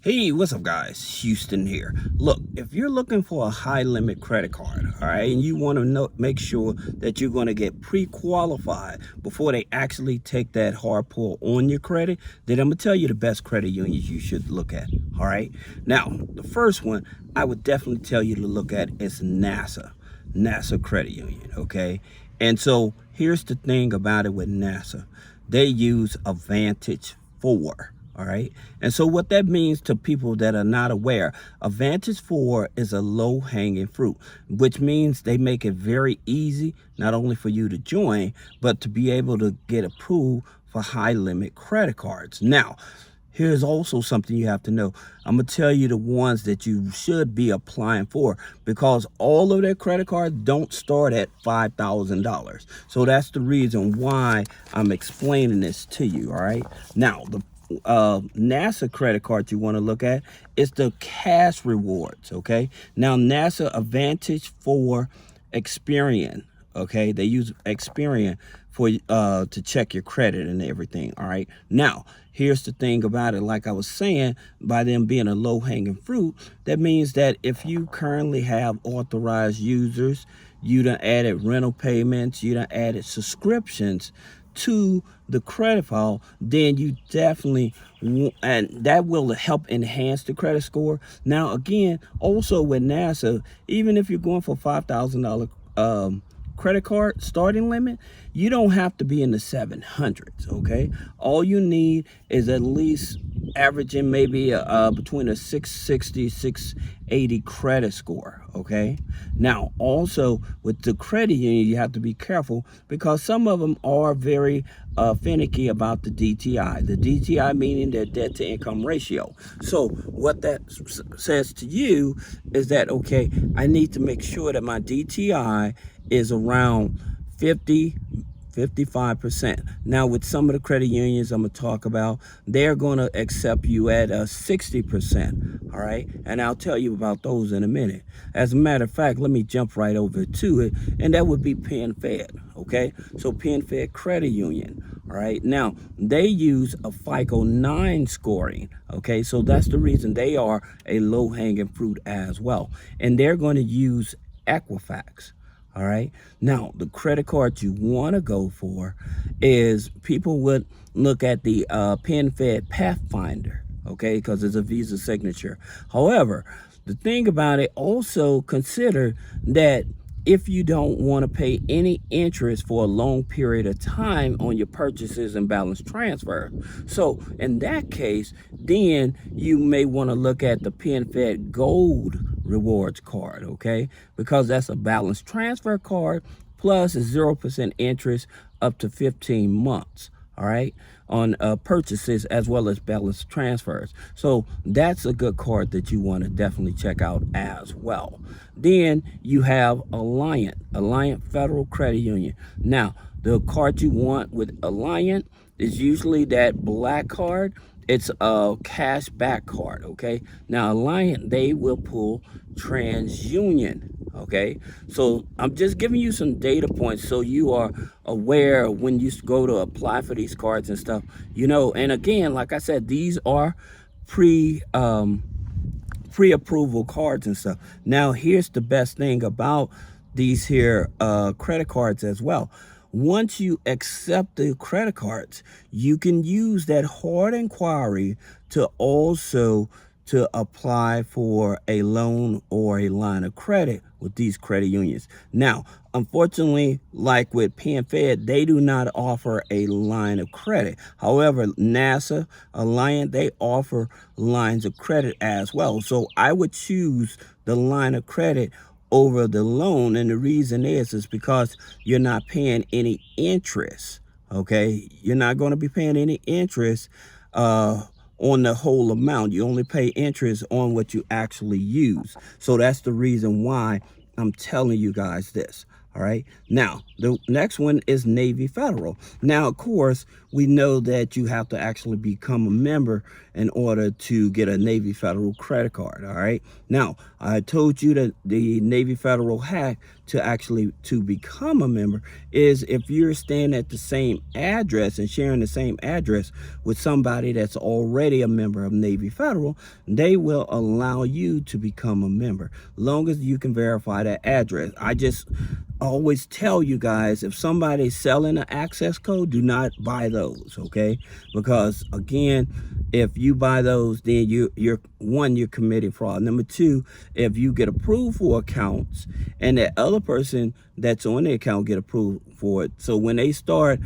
Hey, what's up guys? Houston here. Look, if you're looking for a high limit credit card, all right, and you want to make sure that you're going to get pre-qualified before they actually take that hard pull on your credit, then I'm going to tell you the best credit unions you should look at, all right? Now, the first one I would definitely tell you to look at is NASA Credit Union, okay? And so here's the thing about it with NASA. They use Advantage 4. All right. And so what that means to people that are not aware, Advantage 4 is a low hanging fruit, which means they make it very easy, not only for you to join, but to be able to get approved for high limit credit cards. Now, here's also something you have to know. I'm going to tell you the ones that you should be applying for, because all of their credit cards don't start at $5,000. So that's the reason why I'm explaining this to you. All right. Now, the NASA credit card you want to look at is the cash rewards. Okay. Now, NASA Advantage 4 Experian. Okay. They use Experian for to check your credit and everything. All right. Now, here's the thing about it. Like I was saying, by them being a low hanging fruit, that means that if you currently have authorized users, you done added rental payments, you done added subscriptions to the credit file, then you definitely, and that will help enhance the credit score. Now, again, also with NASA, even if you're going for $5,000 credit card starting limit, you don't have to be in the 700s. Okay, all you need is at least averaging maybe between a 660 680 credit score. Okay, now also with the credit union, you have to be careful because some of them are very finicky about the DTI meaning their debt to income ratio. So what that says to you is that, okay, I need to make sure that my DTI is around 55%. Now, with some of the credit unions I'm going to talk about, they're going to accept you at 60%. All right. And I'll tell you about those in a minute. As a matter of fact, let me jump right over to it. And that would be PennFed. Okay. So PennFed Credit Union. All right. Now, they use a FICO 9 scoring. Okay. So that's the reason they are a low hanging fruit as well. And they're going to use Equifax. All right. Now, the credit card you want to go for is, people would look at the PennFed Pathfinder, okay, because it's a Visa signature. However, the thing about it, also consider that if you don't want to pay any interest for a long period of time on your purchases and balance transfer. So in that case, then you may want to look at the PennFed Gold Rewards card, okay? Because that's a balance transfer card plus a 0% interest up to 15 months. All right, on purchases as well as balance transfers. So that's a good card that you want to definitely check out as well. Then you have Alliant Federal Credit Union. Now, the card you want with Alliant is usually that black card. It's a cash back card, okay? Now, Alliant, they will pull TransUnion, okay? So I'm just giving you some data points so you are aware when you go to apply for these cards and stuff, you know. And again, like I said, these are pre-approval cards and stuff. Now, here's the best thing about these here credit cards as well. Once you accept the credit cards, you can use that hard inquiry to also to apply for a loan or a line of credit with these credit unions. Now, unfortunately, like with PennFed, they do not offer a line of credit. However, NASA, Alliant, they offer lines of credit as well. So I would choose the line of credit over the loan, and the reason is because you're not paying any interest. Okay, you're not going to be paying any interest on the whole amount. You only pay interest on what you actually use. So that's the reason why I'm telling you guys this. All right. Now, the next one is Navy Federal. Now, of course, we know that you have to actually become a member in order to get a Navy Federal credit card. All right. Now, I told you that the Navy Federal hack to become a member is if you're staying at the same address and sharing the same address with somebody that's already a member of Navy Federal, they will allow you to become a member, long as you can verify that address. I just always tell you guys, if somebody's selling an access code, do not buy those, okay? Because again, if you buy those, then you're committing fraud. Number two, if you get approved for accounts and that other person that's on the account get approved for it, so when they start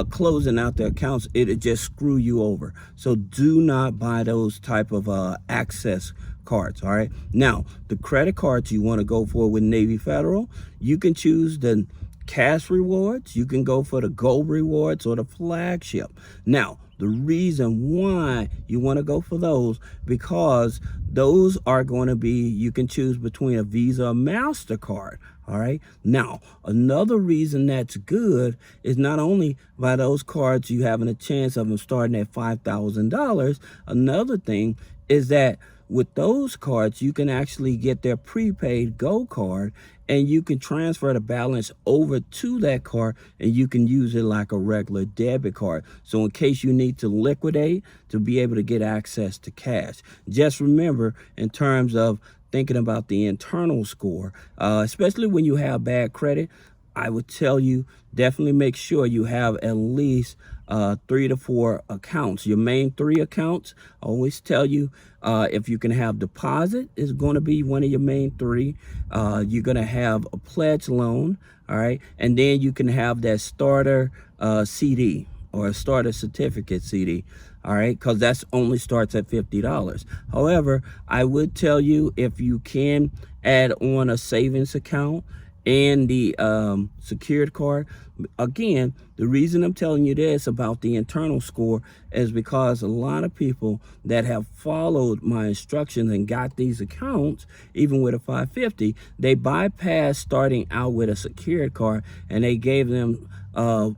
closing out the accounts, it'll just screw you over. So do not buy those type of access cards. All right. Now, the credit cards you want to go for with Navy Federal, you can choose the cash rewards, you can go for the gold rewards or the flagship. Now, the reason why you want to go for those, because those are going to be, you can choose between a Visa or MasterCard. All right. Now, another reason that's good is not only by those cards you having a chance of them starting at $5,000. Another thing is that with those cards, you can actually get their prepaid Go card and you can transfer the balance over to that card and you can use it like a regular debit card. So in case you need to liquidate, to be able to get access to cash. Just remember, in terms of thinking about the internal score, especially when you have bad credit, I would tell you definitely make sure you have at least 3 to 4 accounts. Your main 3 accounts, I always tell you, if you can have deposit, is going to be one of your main 3. You're going to have a pledge loan, all right? And then you can have that starter CD or a starter certificate CD, all right? Because that's only starts at $50. However, I would tell you, if you can add on a savings account and the secured card. Again, the reason I'm telling you this about the internal score is because a lot of people that have followed my instructions and got these accounts, even with a 550, they bypassed starting out with a secured card, and they gave them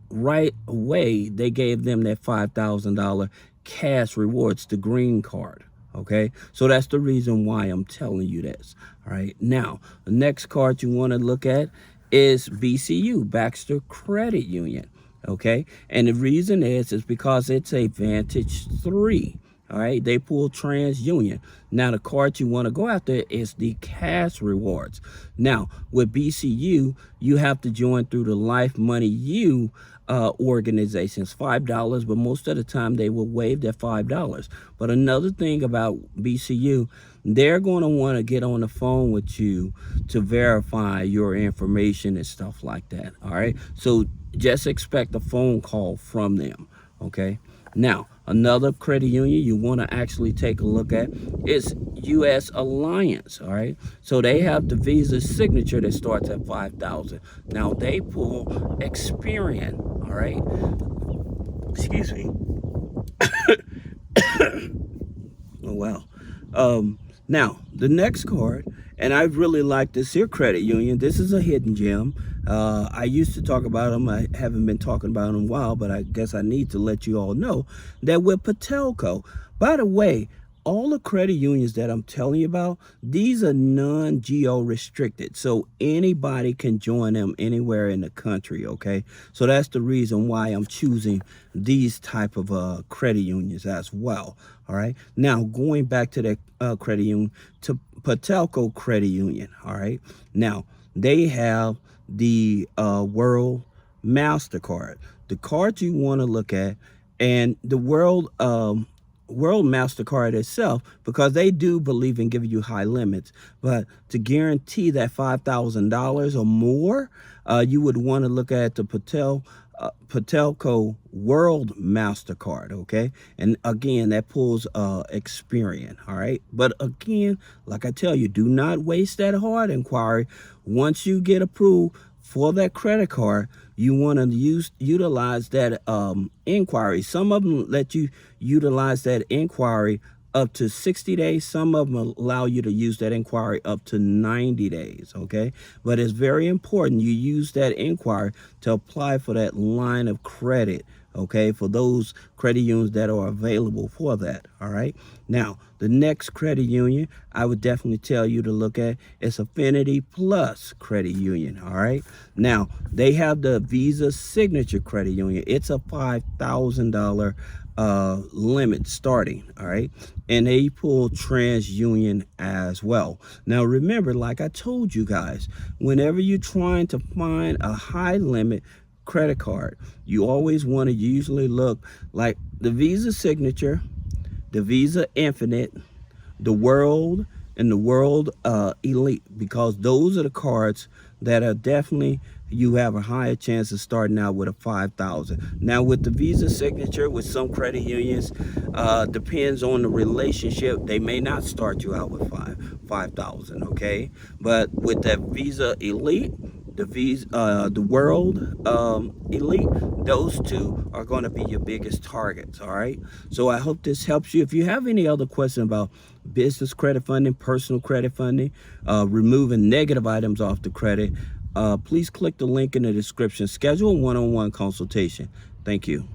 right away, they gave them that $5,000 cash rewards, the green card. Okay, so that's the reason why I'm telling you this. All right, now the next card you want to look at is BCU, Baxter Credit Union. Okay, and the reason is because it's a Vantage 3. All right, they pull TransUnion. Now the card you want to go after is the cash rewards. Now with BCU, you have to join through the Life Money U organizations, $5, but most of the time they will waive that $5. But another thing about BCU, they're going to want to get on the phone with you to verify your information and stuff like that. All right, so just expect a phone call from them. Okay, now another credit union you want to actually take a look at is US Alliance. All right, so they have the Visa signature that starts at $5,000. Now they pull Experian. All right, excuse me. Oh well. Now the next card, and I really like this here credit union. This is a hidden gem. I used to talk about them. I haven't been talking about them in a while, but I guess I need to let you all know that with Patelco. By the way, all the credit unions that I'm telling you about, these are non-geo restricted. So anybody can join them anywhere in the country, okay? So that's the reason why I'm choosing these type of credit unions as well, all right? Now, going back to the credit union, to Patelco Credit Union, all right? Now, they have the World MasterCard. The card you want to look at, and the World MasterCard itself, because they do believe in giving you high limits, but to guarantee that $5,000 or more, you would want to look at the Patelco World MasterCard, okay? And again, that pulls Experian, all right? But again, like I tell you, do not waste that hard inquiry. Once you get approved for that credit card, you want to utilize that inquiry. Some of them let you utilize that inquiry up to 60 days. Some of them allow you to use that inquiry up to 90 days, okay? But it's very important you use that inquiry to apply for that line of credit, okay, for those credit unions that are available for that. All right. Now, the next credit union I would definitely tell you to look at is Affinity Plus Credit Union. All right. Now, they have the Visa Signature Credit Union. It's a $5,000 limit starting. All right. And they pull TransUnion as well. Now, remember, like I told you guys, whenever you're trying to find a high limit credit card, you always want to usually look like the Visa Signature, the Visa Infinite, the World, and the World Elite, because those are the cards that are definitely, you have a higher chance of starting out with a 5,000. Now with the Visa Signature, with some credit unions, depends on the relationship, they may not start you out with 5,000, okay? But with that Visa Elite, the World Elite, those two are going to be your biggest targets. All right. So I hope this helps you. If you have any other question about business credit funding, personal credit funding, removing negative items off the credit, please click the link in the description. Schedule a one-on-one consultation. Thank you.